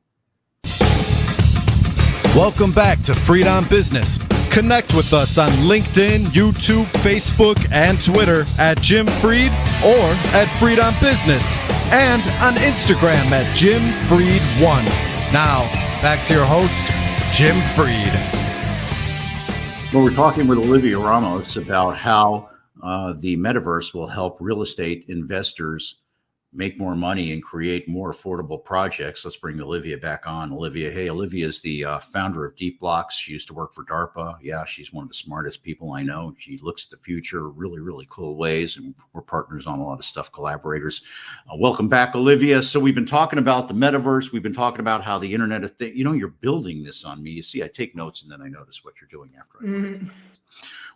Welcome back to Freed on Business. Connect with us on LinkedIn, YouTube, Facebook, and Twitter at Jim Freed or at Freed on Business, and on Instagram at Jim Freed1. Now, back to your host, Jim Freed. Well, we're talking with Olivia Ramos about how the Metaverse will help real estate investors make more money and create more affordable projects. Let's bring Olivia back on. Olivia, hey, Olivia is the founder of Deepblocks. She used to work for DARPA. Yeah, she's one of the smartest people I know. She looks at the future really, really cool ways, and we're partners on a lot of stuff, collaborators. Welcome back, Olivia. So we've been talking about the Metaverse. We've been talking about how the Internet of Things, you're building this on me. You see, I take notes and then I notice what you're doing after I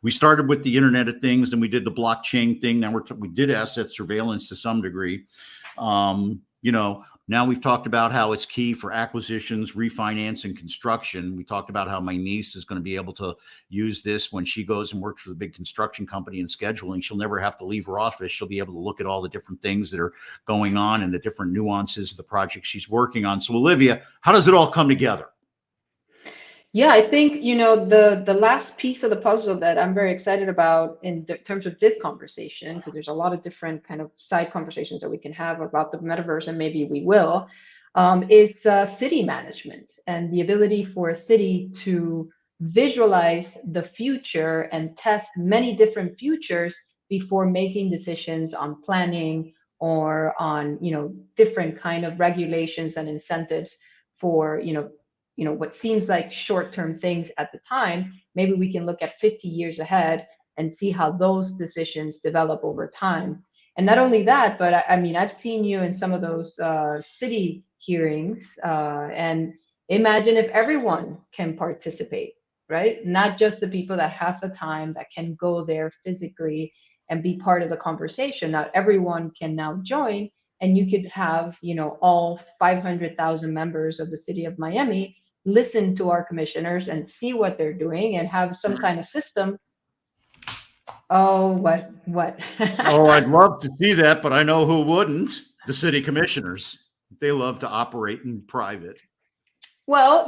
We started with the Internet of Things, then we did the blockchain thing. Now we did asset surveillance to some degree. Now we've talked about how it's key for acquisitions, refinance, and construction. We talked about how my niece is going to be able to use this when she goes and works for the big construction company in scheduling. She'll never have to leave her office. She'll be able to look at all the different things that are going on and the different nuances of the project she's working on. So Olivia, how does it all come together? Yeah, I think, the last piece of the puzzle that I'm very excited about in terms of this conversation, because there's a lot of different kind of side conversations that we can have about the metaverse, and maybe we will, is city management and the ability for a city to visualize the future and test many different futures before making decisions on planning or on, different kind of regulations and incentives for, what seems like short-term things at the time. Maybe we can look at 50 years ahead and see how those decisions develop over time. And not only that, but I mean, I've seen you in some of those city hearings, and imagine if everyone can participate, right? Not just the people that have the time that can go there physically and be part of the conversation. Not everyone can now join, and you could have, all 500,000 members of the city of Miami listen to our commissioners and see what they're doing and have some kind of system. Oh, what? Oh, I'd love to see that, but I know who wouldn't. The city commissioners. They love to operate in private. Well,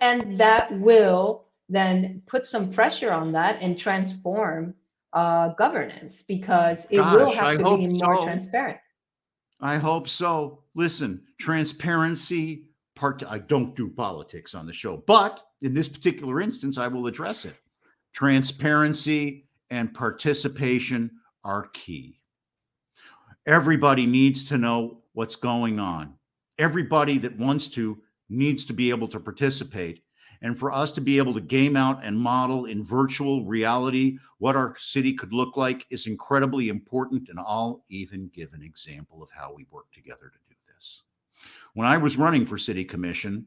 and that will then put some pressure on that and transform governance, because it will have to be more transparent. I hope so. Listen, transparency, I don't do politics on the show, but in this particular instance, I will address it. Transparency and participation are key. Everybody needs to know what's going on. Everybody that wants to needs to be able to participate. And for us to be able to game out and model in virtual reality what our city could look like is incredibly important. And I'll even give an example of how we work together to do this. When I was running for city commission,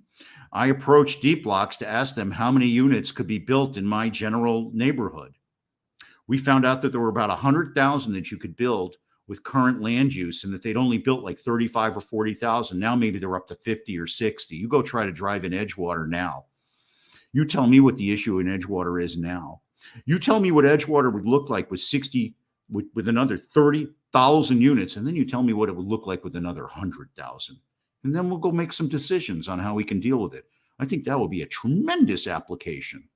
I approached Deepblocks to ask them how many units could be built in my general neighborhood. We found out that there were about 100,000 that you could build with current land use, and that they'd only built like 35 or 40,000. Now maybe they're up to 50 or 60. You go try to drive in Edgewater now. You tell me what the issue in Edgewater is now. You tell me what Edgewater would look like with with another 30,000 units, and then you tell me what it would look like with another 100,000. And then we'll go make some decisions on how we can deal with it. I think that would be a tremendous application.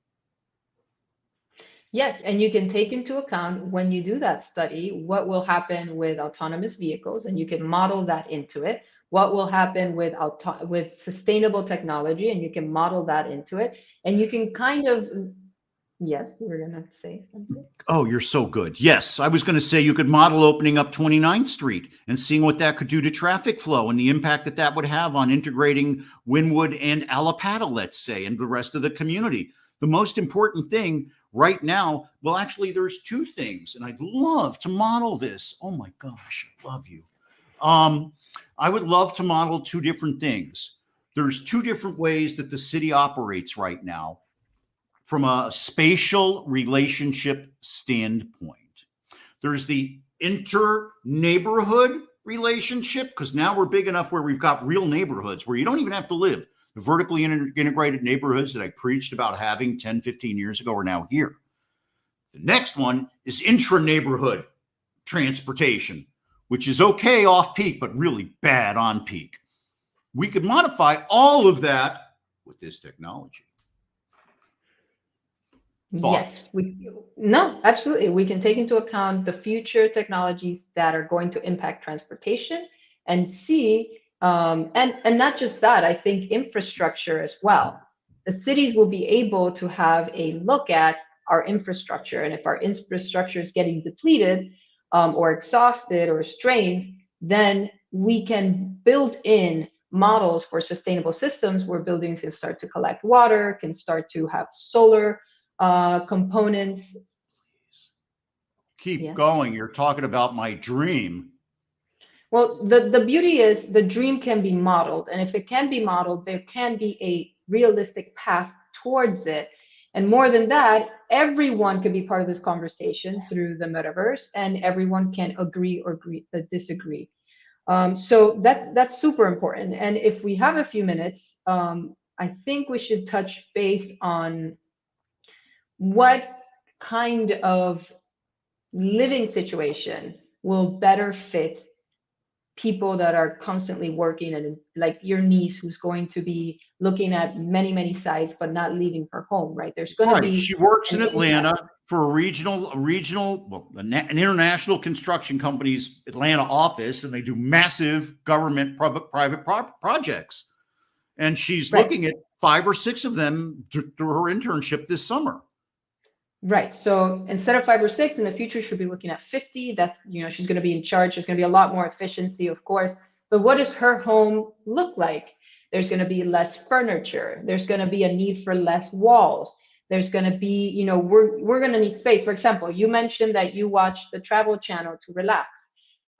Yes, and you can take into account, when you do that study, what will happen with autonomous vehicles, and you can model that into it. What will happen with sustainable technology, and you can model that into it. And you can kind of, yes, you were going to say something. Oh, you're so good. Yes, I was going to say you could model opening up 29th Street and seeing what that could do to traffic flow and the impact that that would have on integrating Wynwood and Alapata, let's say, and the rest of the community. The most important thing right now, well, actually, there's two things, and I'd love to model this. Oh my gosh, I love you. I would love to model two different things. There's two different ways that the city operates right now from a spatial relationship standpoint. There's the inter-neighborhood relationship, because now we're big enough where we've got real neighborhoods where you don't even have to live. The vertically integrated neighborhoods that I preached about having 10, 15 years ago are now here. The next one is intra-neighborhood transportation, which is okay off peak, but really bad on peak. We could modify all of that with this technology. Thoughts? Yes, no, absolutely. We can take into account the future technologies that are going to impact transportation and see, and not just that, I think infrastructure as well. The cities will be able to have a look at our infrastructure, and if our infrastructure is getting depleted or exhausted or strained, then we can build in models for sustainable systems where buildings can start to collect water, can start to have solar components. Keep going. You're talking about my dream. Well, the beauty is the dream can be modeled, and if it can be modeled, there can be a realistic path towards it. And more than that, everyone could be part of this conversation through the metaverse, and everyone can agree or disagree. So that's super important. And if we have a few minutes, I think we should touch base on what kind of living situation will better fit people that are constantly working, and like your niece who's going to be looking at many sites but not leaving her home, right? There's going to be, she works in Atlanta for an international construction company's Atlanta office, and they do massive government private projects, and she's looking at 5 or 6 of them through her internship this summer. Right. So instead of 5 or 6 in the future, she'll be looking at 50. That's, she's going to be in charge. There's going to be a lot more efficiency, of course. But what does her home look like? There's going to be less furniture. There's going to be a need for less walls. There's going to be, we're going to need space. For example, you mentioned that you watch the Travel Channel to relax.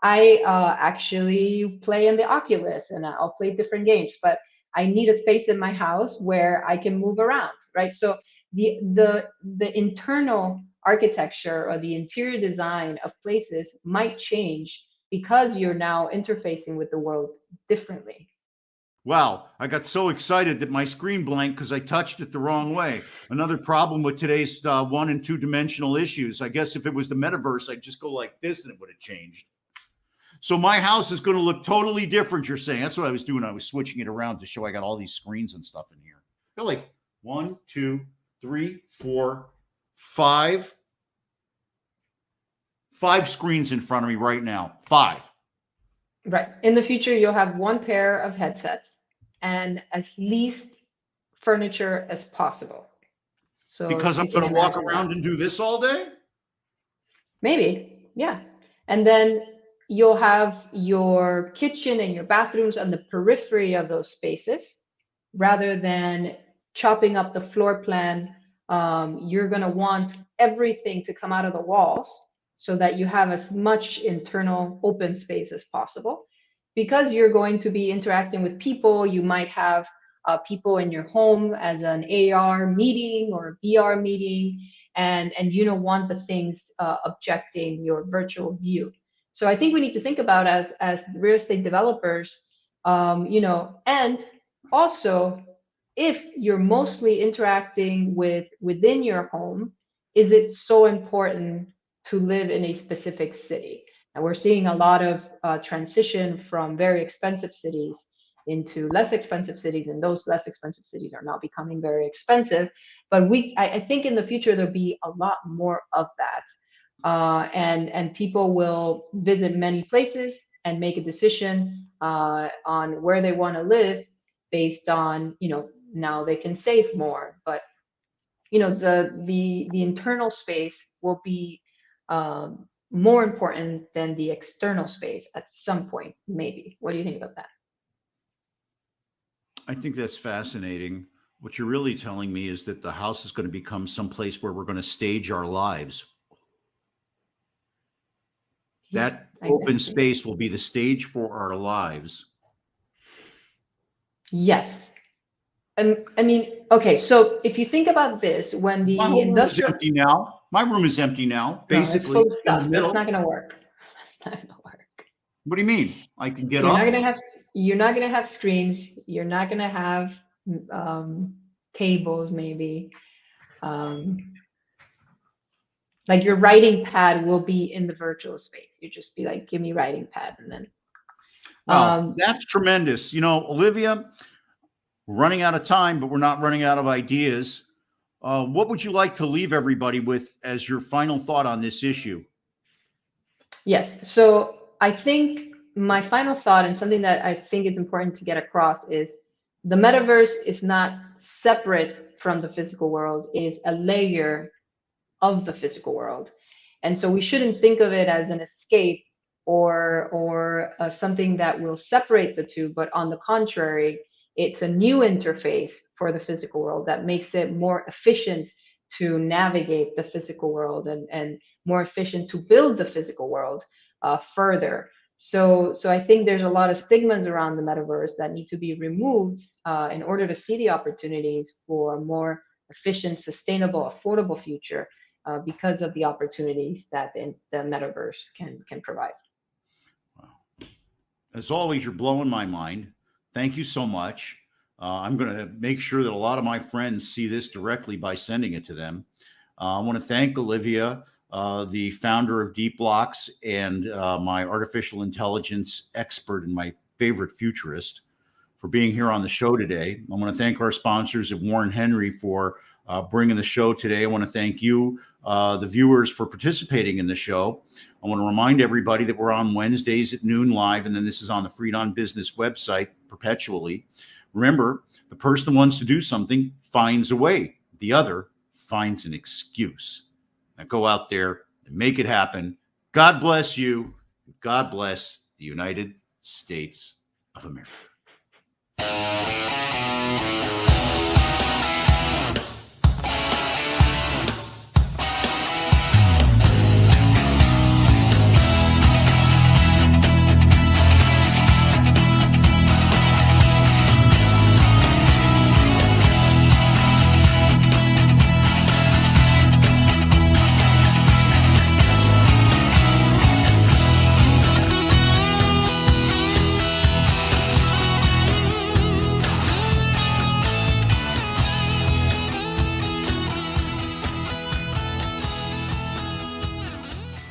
I actually play in the Oculus and I'll play different games, but I need a space in my house where I can move around, right? So the internal architecture or the interior design of places might change because you're now interfacing with the world differently. Wow, I got so excited that my screen blanked because I touched it the wrong way. Another problem with today's 1 and 2 dimensional issues. I guess if it was the metaverse, I'd just go like this and it would have changed. So my house is going to look totally different, you're saying. That's what I was doing. I was switching it around to show I got all these screens and stuff in here. Got like 1, 2, 3, 4, 5. 5 screens in front of me right now. 5. Right. In the future, you'll have one pair of headsets and as least furniture as possible. So because I'm going to walk around and do this all day? Maybe, yeah. And then you'll have your kitchen and your bathrooms on the periphery of those spaces rather than chopping up the floor plan. You're going to want everything to come out of the walls so that you have as much internal open space as possible. Because you're going to be interacting with people, you might have people in your home as an AR meeting or VR meeting, and you don't want the things objecting your virtual view. So I think we need to think about as real estate developers, and also if you're mostly interacting within your home, is it so important to live in a specific city? And we're seeing a lot of transition from very expensive cities into less expensive cities, and those less expensive cities are now becoming very expensive. But I think in the future there'll be a lot more of that, and people will visit many places and make a decision on where they want to live based on, now they can save more, but the internal space will be more important than the external space at some point, maybe. What do you think about that? I think that's fascinating. What you're really telling me is that the house is going to become some place where we're going to stage our lives. That open space will be the stage for our lives. Yes. I mean, okay, so if you think about this, when the industrial... room is empty now. My room is empty now, basically. No, it's full of stuff. That's not going to work. That's not going to work. What do you mean? I can get You're up? You're not going to have screens. You're not going to have tables, maybe. Like your writing pad will be in the virtual space. You just be like, give me writing pad, and then. That's tremendous. Olivia, we're running out of time, but we're not running out of ideas. What would you like to leave everybody with as your final thought on this issue? Yes. So I think my final thought, and something that I think is important to get across, is the metaverse is not separate from the physical world, it is a layer of the physical world. And so we shouldn't think of it as an escape or something that will separate the two, but on the contrary, it's a new interface for the physical world that makes it more efficient to navigate the physical world and more efficient to build the physical world further. So I think there's a lot of stigmas around the metaverse that need to be removed in order to see the opportunities for a more efficient, sustainable, affordable future because of the opportunities that the metaverse can provide. Wow. As always, you're blowing my mind. Thank you so much. I'm going to make sure that a lot of my friends see this directly by sending it to them. I want to thank Olivia, the founder of Deepblocks and my artificial intelligence expert and my favorite futurist, for being here on the show today. I want to thank our sponsors at Warren Henry for bringing the show today. I want to thank you, the viewers, for participating in the show. I want to remind everybody that we're on Wednesdays at noon live, and then this is on the Freed on Business website perpetually. Remember, the person who wants to do something finds a way. The other finds an excuse. Now go out there and make it happen. God bless you. God bless the United States of America.